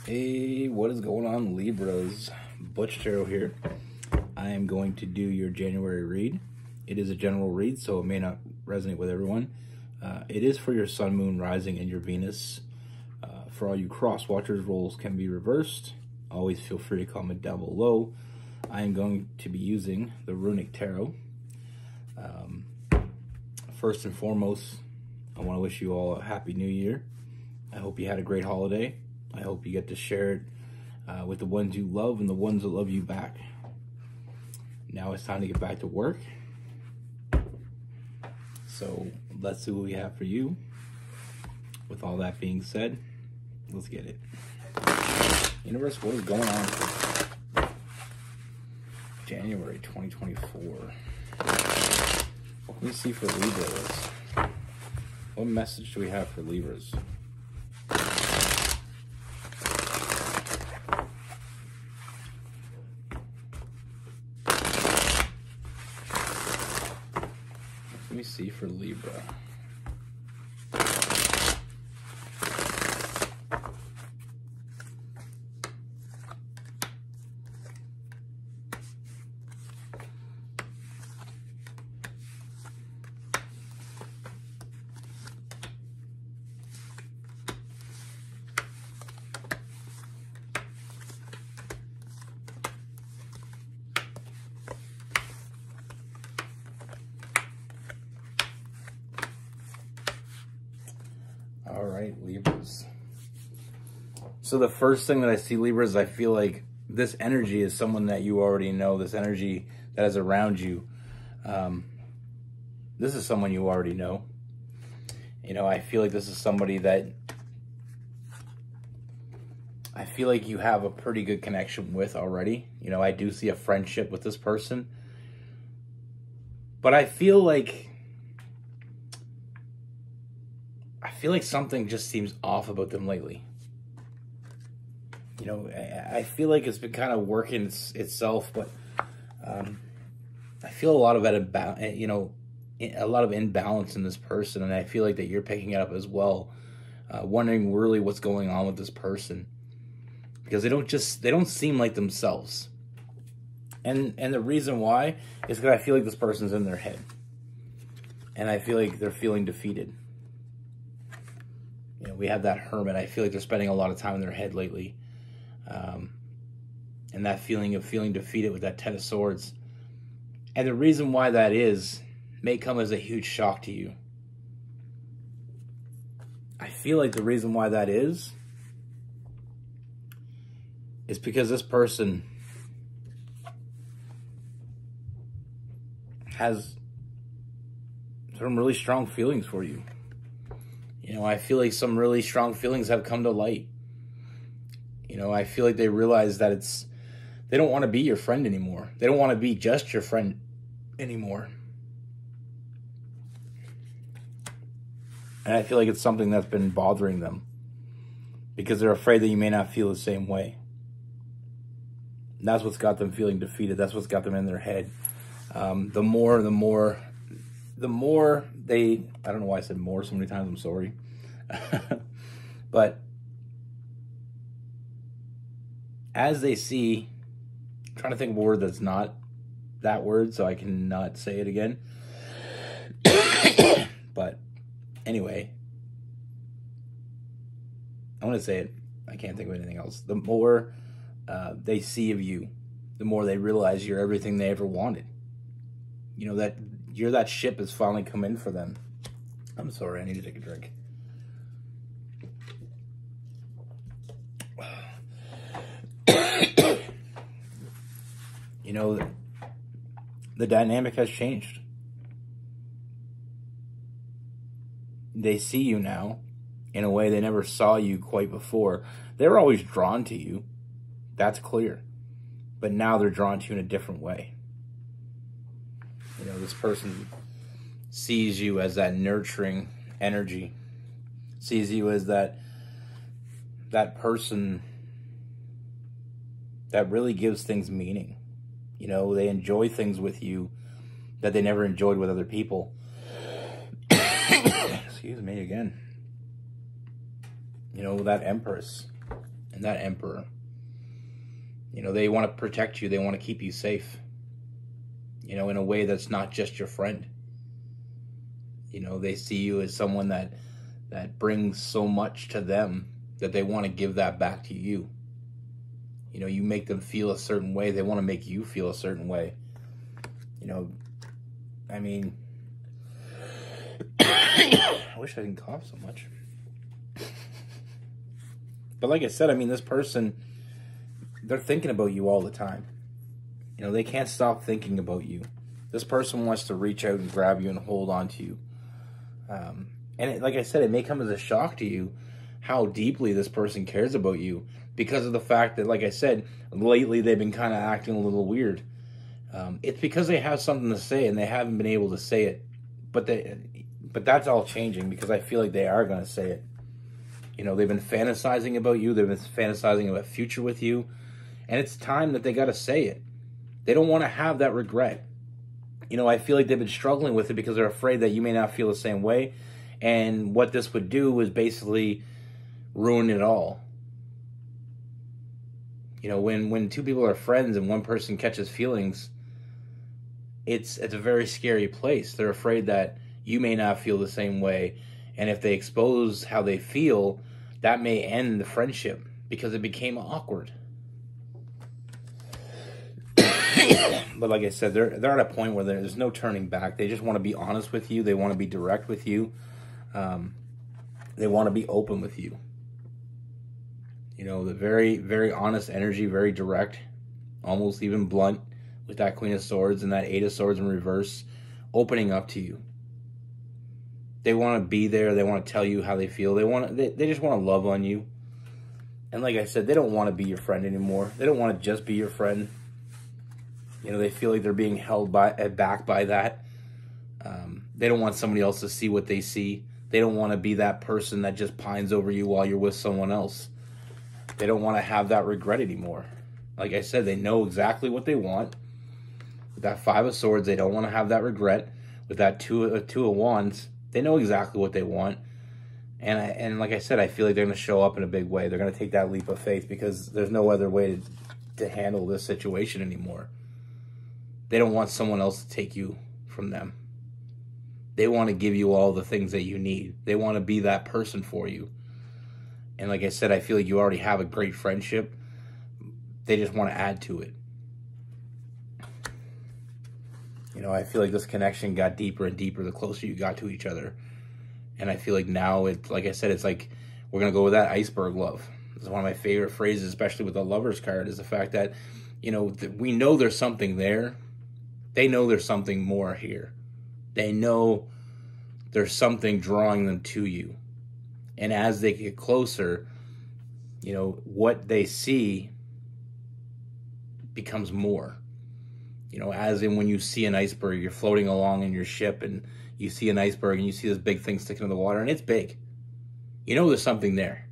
Hey, what is going on, Libras? Butch here. I am going to do your January read. It is a general read, so it may not resonate with everyone. It is for your Sun, Moon, Rising, and your Venus. For all you cross watchers, roles can be reversed. Always feel free to comment down below. I am going to be using the Runic Tarot. First and foremost, I want to wish you all a Happy New Year. I hope you had a great holiday. I hope you get to share it with the ones you love and the ones that love you back. Now it's time to get back to work. So let's see what we have for you. With all that being said, let's get it. Universe, what is going on for January 2024? What can we see for Libras? What message do we have for Libras? Let me see for Libra. All right, Libras. So the first thing that I see, Libras, I feel like this energy is someone that you already know, this energy that is around you. This is someone you already know. You know, I feel like this is somebody that I feel like you have a pretty good connection with already. You know, I do see a friendship with this person. But I feel like something just seems off about them lately. You know, I feel like it's been kind of working itself, but I feel a lot of a lot of imbalance in this person, and I feel like that you're picking it up as well, wondering really what's going on with this person, because they don't seem like themselves, and the reason why is because I feel like this person's in their head, and I feel like they're feeling defeated. You know, we have that Hermit. I feel like they're spending a lot of time in their head lately. And that feeling of feeling defeated with that Ten of Swords. And the reason why that is may come as a huge shock to you. I feel like the reason why that is because this person has some really strong feelings for you. You know, I feel like some really strong feelings have come to light. You know, I feel like they realize that they don't want to be your friend anymore. They don't want to be just your friend anymore. And I feel like it's something that's been bothering them, because they're afraid that you may not feel the same way. And that's what's got them feeling defeated. That's what's got them in their head. The more they, I don't know why I said more so many times, I'm sorry. But as they see, I'm trying to think of a word that's not that word so I cannot say it again. But anyway, I'm going to say it. I can't think of anything else. The more they see of you, the more they realize you're everything they ever wanted. You know, that you're that ship has finally come in for them. I'm sorry, I need to take a drink. You know, the dynamic has changed. They see you now in a way they never saw you quite before. They were always drawn to you. That's clear. But now they're drawn to you in a different way. You know, this person sees you as that nurturing energy. Sees you as that person that really gives things meaning. You know, they enjoy things with you that they never enjoyed with other people. Excuse me again. You know, that Empress. And that Emperor. You know, they want to protect you. They want to keep you safe. You know, in a way that's not just your friend. You know, they see you as someone that brings so much to them that they want to give that back to you. You know, you make them feel a certain way. They want to make you feel a certain way. You know, I mean, I wish I didn't cough so much. But like I said, I mean, this person, they're thinking about you all the time. You know, they can't stop thinking about you. This person wants to reach out and grab you and hold on to you. Like I said, it may come as a shock to you how deeply this person cares about you, because of the fact that, like I said, lately they've been kind of acting a little weird. It's because they have something to say and they haven't been able to say it. But that's all changing, because I feel like they are going to say it. You know, they've been fantasizing about you. They've been fantasizing about a future with you. And it's time that they got to say it. They don't want to have that regret. You know, I feel like they've been struggling with it because they're afraid that you may not feel the same way. And what this would do is basically ruin it all. You know, when two people are friends and one person catches feelings, it's a very scary place. They're afraid that you may not feel the same way. And if they expose how they feel, that may end the friendship because it became awkward. But like I said, they're at a point where there's no turning back. They just want to be honest with you. They want to be direct with you. They want to be open with you. You know, the very, very honest energy, very direct, almost even blunt, with that Queen of Swords and that Eight of Swords in reverse, opening up to you. They want to be there. They want to tell you how they feel. They just want to love on you. And like I said, they don't want to be your friend anymore. They don't want to just be your friend. You know, they feel like they're being held back by that. They don't want somebody else to see what they see. They don't want to be that person that just pines over you while you're with someone else. They don't want to have that regret anymore. Like I said, they know exactly what they want. With that Five of Swords, they don't want to have that regret. With that Two of Wands, they know exactly what they want. And like I said, I feel like they're going to show up in a big way. They're going to take that leap of faith because there's no other way to handle this situation anymore. They don't want someone else to take you from them. They want to give you all the things that you need. They want to be that person for you. And like I said, I feel like you already have a great friendship. They just want to add to it. You know, I feel like this connection got deeper and deeper the closer you got to each other. And I feel like now, like I said, it's like we're going to go with that iceberg love. It's one of my favorite phrases, especially with the Lover's card, is the fact that, you know, we know there's something there. They know there's something more here. They know there's something drawing them to you. And as they get closer, you know, what they see becomes more. You know, as in when you see an iceberg, you're floating along in your ship and you see an iceberg and you see this big thing sticking in the water and it's big. You know there's something there.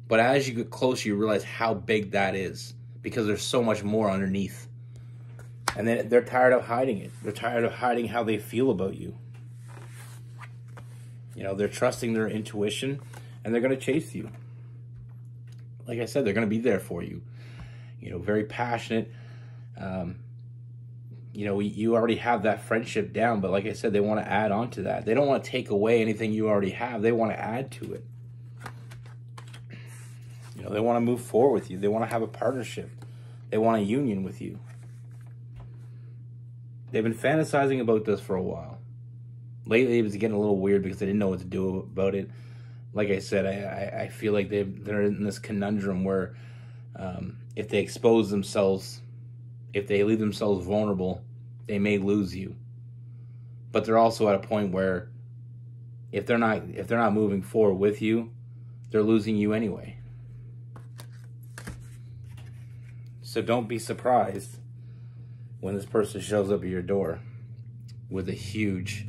But as you get closer, you realize how big that is because there's so much more underneath. And then they're tired of hiding it. They're tired of hiding how they feel about you. You know, they're trusting their intuition and they're going to chase you. Like I said, they're going to be there for you. You know, very passionate. You know, you already have that friendship down, but like I said, they want to add on to that. They don't want to take away anything you already have. They want to add to it. You know, they want to move forward with you. They want to have a partnership. They want a union with you. They've been fantasizing about this for a while. Lately, it was getting a little weird because they didn't know what to do about it. Like I said, I feel like they're in this conundrum where if they expose themselves, if they leave themselves vulnerable, they may lose you. But they're also at a point where if they're not moving forward with you, they're losing you anyway. So don't be surprised when this person shows up at your door with a huge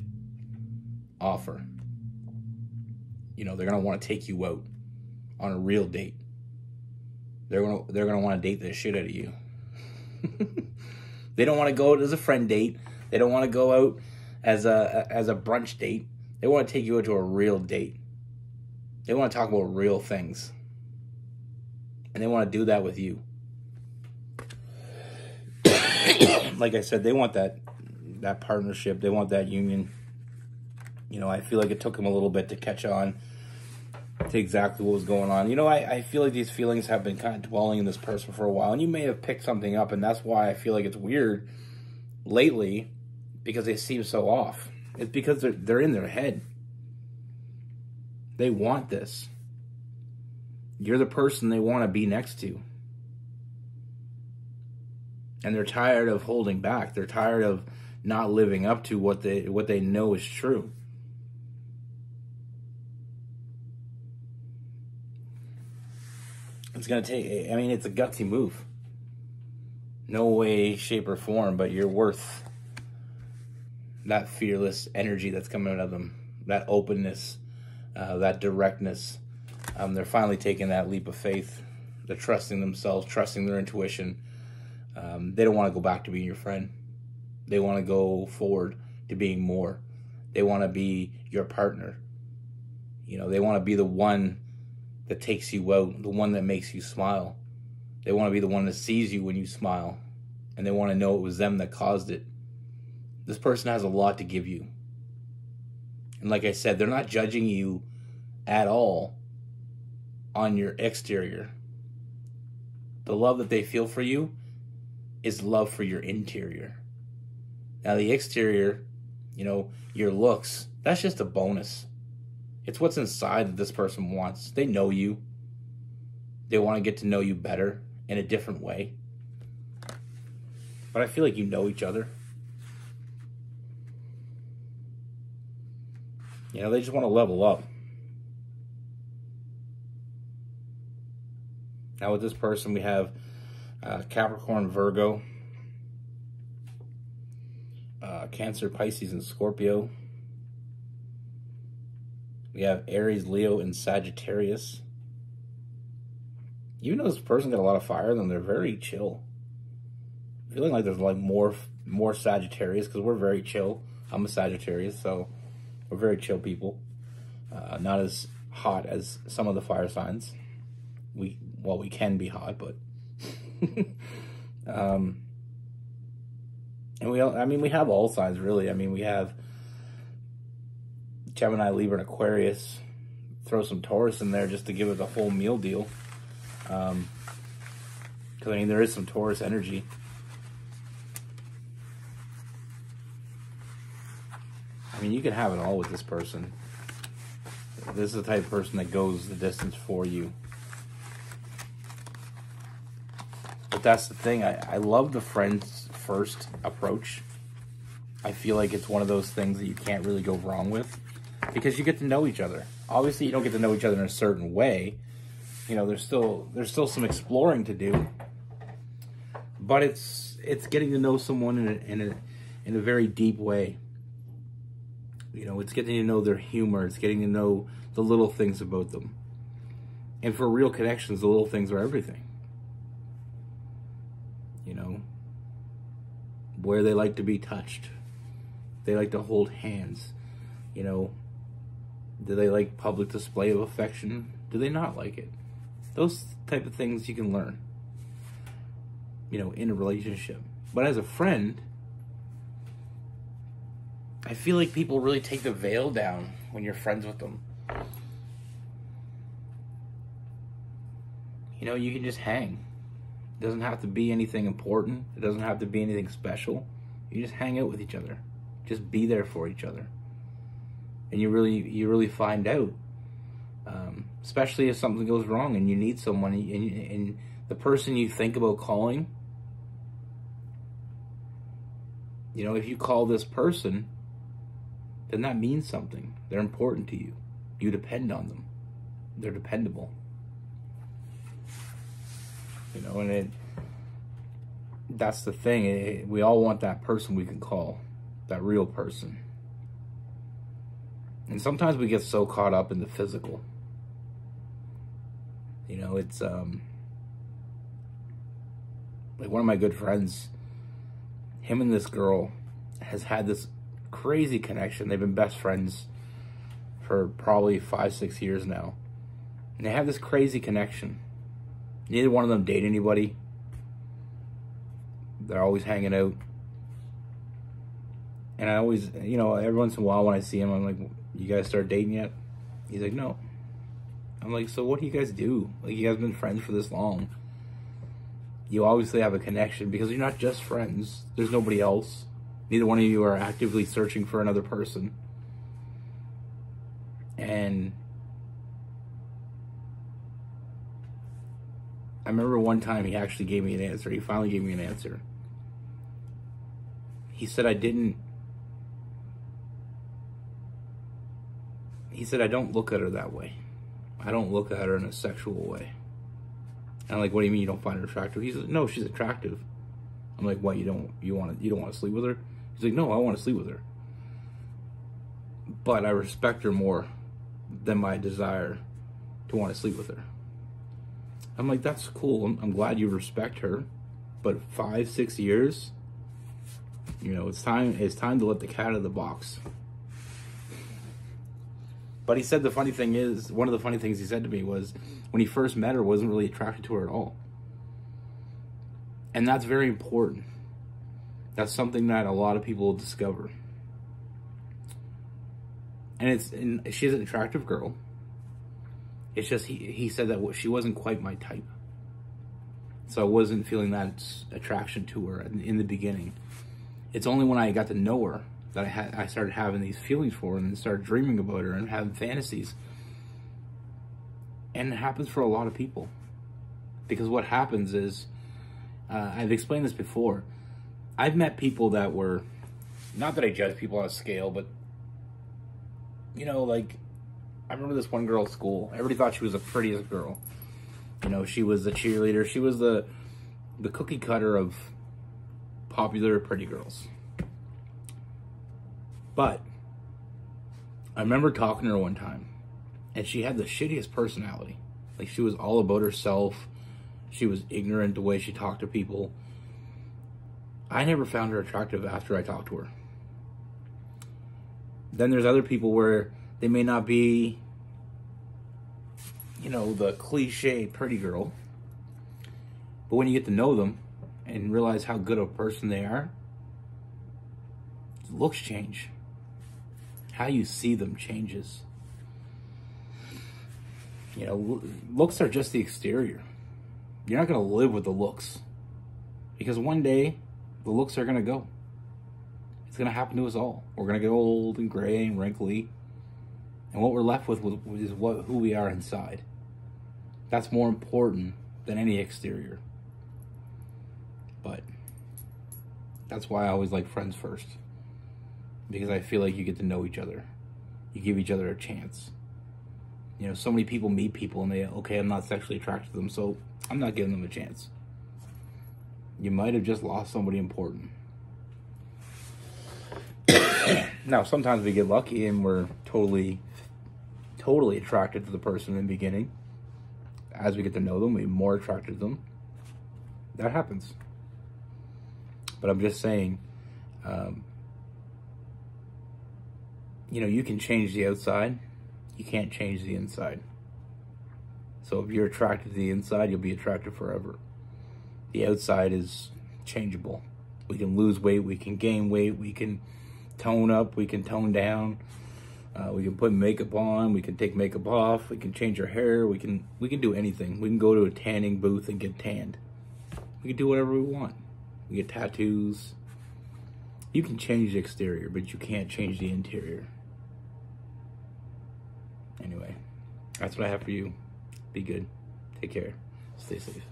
offer. You know, they're going to want to take you out on a real date. They're going to want to date the shit out of you. They don't want to go out as a friend date. They don't want to go out as a brunch date. They want to take you out to a real date. They want to talk about real things. And they want to do that with you. Like I said, they want that partnership. They want that union. You know, I feel like it took them a little bit to catch on to exactly what was going on. You know, I feel like these feelings have been kind of dwelling in this person for a while, and you may have picked something up, and that's why I feel like it's weird lately, because they seem so off. It's because they're in their head. They want this. You're the person they want to be next to. And they're tired of holding back. They're tired of not living up to what they know is true. It's going to take, I mean, it's a gutsy move. No way, shape, or form, but you're worth that fearless energy that's coming out of them. That openness, that directness. They're finally taking that leap of faith. They're trusting themselves, trusting their intuition. They don't want to go back to being your friend. They want to go forward to being more. They want to be your partner. You know, they want to be the one that takes you out, the one that makes you smile. They want to be the one that sees you when you smile. And they want to know it was them that caused it. This person has a lot to give you. And like I said, they're not judging you at all on your exterior. The love that they feel for you is love for your interior. Now the exterior, you know, your looks, that's just a bonus. It's what's inside that this person wants. They know you. They want to get to know you better in a different way. But I feel like you know each other. You know, they just want to level up. Now with this person, we have Capricorn, Virgo, Cancer, Pisces, and Scorpio. We have Aries, Leo, and Sagittarius. Even though this person got a lot of fire in them, they're very chill. Feeling like there's like more Sagittarius, because we're very chill. I'm a Sagittarius, so we're very chill people. Not as hot as some of the fire signs. We can be hot, but and we have all signs really. I mean, we have Gemini, Libra, and Aquarius. Throw some Taurus in there just to give it the whole meal deal. Because I mean, there is some Taurus energy. I mean, you can have it all with this person. This is the type of person that goes the distance for you. But that's the thing. I love the friends first approach. I feel like it's one of those things that you can't really go wrong with, because you get to know each other. Obviously, you don't get to know each other in a certain way. You know, there's still some exploring to do. But it's getting to know someone in a very deep way. You know, it's getting to know their humor. It's getting to know the little things about them. And for real connections, the little things are everything. You know, where they like to be touched. They like to hold hands. You know, do they like public display of affection? Do they not like it? Those type of things you can learn, you know, in a relationship. But as a friend, I feel like people really take the veil down when you're friends with them. You know, you can just hang. It doesn't have to be anything important. It doesn't have to be anything special. You just hang out with each other. Just be there for each other. And you really find out. Especially if something goes wrong and you need someone, and the person you think about calling, you know, if you call this person, then that means something. They're important to you. You depend on them. They're dependable. You know, and that's the thing. We all want that person we can call, that real person. And sometimes we get so caught up in the physical. You know, it's like one of my good friends, him and this girl has had this crazy connection. They've been best friends for probably 5-6 years now. And they have this crazy connection. Neither one of them date anybody. They're always hanging out. And I always, you know, every once in a while when I see him, I'm like, you guys start dating yet? He's like, no. I'm like, so what do you guys do? Like, you guys have been friends for this long. You obviously have a connection because you're not just friends. There's nobody else. Neither one of you are actively searching for another person. And I remember one time he actually gave me an answer. He finally gave me an answer. He said, I don't look at her that way. I don't look at her in a sexual way. And I'm like, what do you mean you don't find her attractive? He's like, no, she's attractive. I'm like, what, you don't want to sleep with her? He's like, no, I want to sleep with her. But I respect her more than my desire to want to sleep with her. I'm like, that's cool. I'm glad you respect her. But 5-6 years, you know, it's time to let the cat out of the box. But he said the funny thing is, one of the funny things he said to me was, when he first met her, wasn't really attracted to her at all. And that's very important. That's something that a lot of people discover. And she's an attractive girl. It's just, he said that she wasn't quite my type. So I wasn't feeling that attraction to her in the beginning. It's only when I got to know her that I started having these feelings for her and started dreaming about her and having fantasies. And it happens for a lot of people. Because what happens is, I've explained this before, I've met people that were, not that I judge people on a scale, but, you know, like, I remember this one girl at school. Everybody thought she was the prettiest girl. You know, she was the cheerleader. She was the cookie cutter of popular pretty girls. But I remember talking to her one time, and she had the shittiest personality. Like, she was all about herself. She was ignorant the way she talked to people. I never found her attractive after I talked to her. Then there's other people where they may not be, you know, the cliche pretty girl. But when you get to know them and realize how good of a person they are, looks change. How you see them changes. You know, looks are just the exterior. You're not going to live with the looks. Because one day, the looks are going to go. It's going to happen to us all. We're going to get old and gray and wrinkly. And what we're left with is who we are inside. That's more important than any exterior. But that's why I always like friends first. Because I feel like you get to know each other. You give each other a chance. You know, so many people meet people and okay, I'm not sexually attracted to them, so I'm not giving them a chance. You might have just lost somebody important. Now, sometimes we get lucky and we're totally attracted to the person in the beginning. As we get to know them, we're more attracted to them. That happens. But I'm just saying, you know, you can change the outside. You can't change the inside. So if you're attracted to the inside, you'll be attracted forever. The outside is changeable. We can lose weight, we can gain weight, we can tone up, we can tone down. We can put makeup on, we can take makeup off, we can change our hair, we can do anything. We can go to a tanning booth and get tanned. We can do whatever we want. We get tattoos. You can change the exterior, but you can't change the interior. Anyway, that's what I have for you. Be good. Take care. Stay safe.